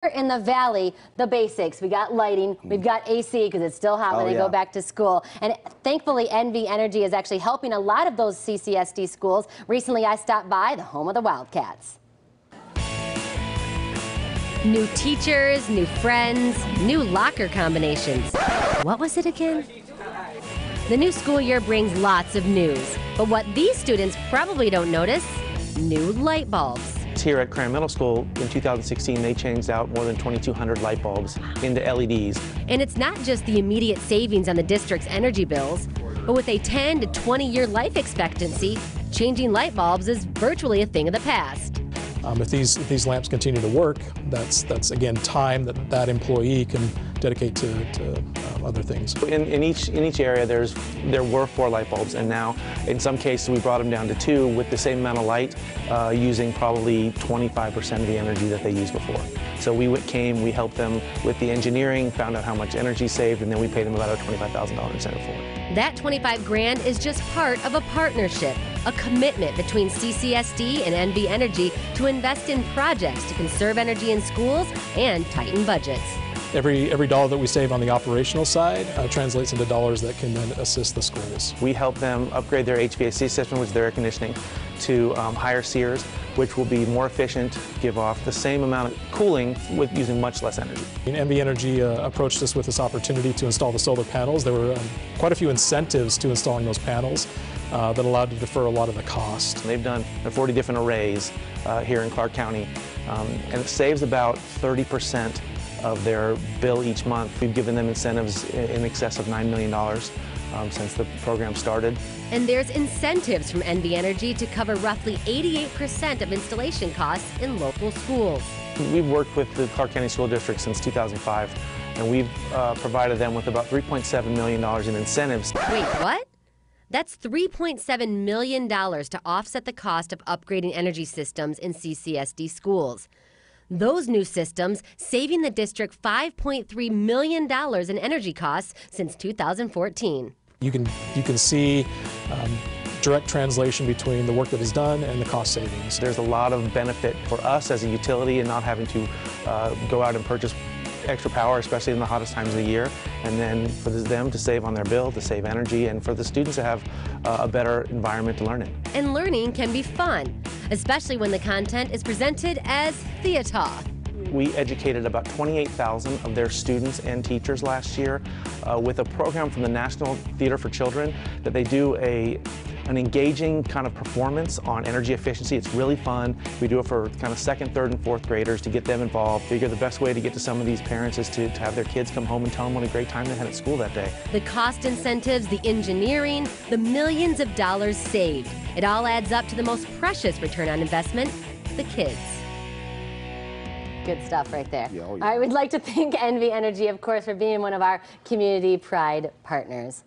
In the Valley, the basics. We got lighting, we've got AC because it's still hot when they go back to school. And thankfully, NV Energy is actually helping a lot of those CCSD schools. Recently, I stopped by the home of the Wildcats. New teachers, new friends, new locker combinations. What was it again? The new school year brings lots of news. But what these students probably don't notice, new light bulbs. Here at Cram Middle School in 2016, they changed out more than 2,200 light bulbs into LEDs. And it's not just the immediate savings on the district's energy bills, but with a 10 to 20-year life expectancy, changing light bulbs is virtually a thing of the past. If these lamps continue to work, that's again time that employee can dedicate to other things. In each area, there were 4 light bulbs, and now in some cases we brought them down to 2 with the same amount of light, using probably 25% of the energy that they used before. So we helped them with the engineering, found out how much energy saved, and then we paid them about a $25,000 incentive for it. That $25 grand is just part of a partnership, a commitment between CCSD and NV Energy to invest in projects to conserve energy in schools and tighten budgets. Every dollar that we save on the operational side translates into dollars that can then assist the schools. We help them upgrade their HVAC system, which is their air conditioning, to higher SEERs, which will be more efficient, give off the same amount of cooling with using much less energy. NV Energy approached us with this opportunity to install the solar panels. There were quite a few incentives to installing those panels that allowed to defer a lot of the cost. They've done 40 different arrays here in Clark County, and it saves about 30% of their bill each month. We've given them incentives in excess of $9 million since the program started. And there's incentives from NV Energy to cover roughly 88% of installation costs in local schools. We've worked with the Clark County School District since 2005, and we've provided them with about $3.7 million in incentives. Wait, what? That's $3.7 million to offset the cost of upgrading energy systems in CCSD schools. Those new systems saving the district $5.3 million in energy costs since 2014. You can see direct translation between the work that is done and the cost savings. There's a lot of benefit for us as a utility in not having to go out and purchase extra power, especially in the hottest times of the year, and then for them to save on their bill, to save energy, and for the students to have a better environment to learn in. And learning can be fun, especially when the content is presented as theater. We educated about 28,000 of their students and teachers last year with a program from the National Theater for Children that they do an engaging kind of performance on energy efficiency. It's really fun. We do it for kind of 2nd, 3rd, and 4th graders to get them involved. Figure the best way to get to some of these parents is to have their kids come home and tell them what a great time they had at school that day. The cost incentives, the engineering, the millions of dollars saved. It all adds up to the most precious return on investment, the kids. Good stuff right there. Yeah, oh yeah. All right, we'd like to thank NV Energy, of course, for being one of our Community Pride partners.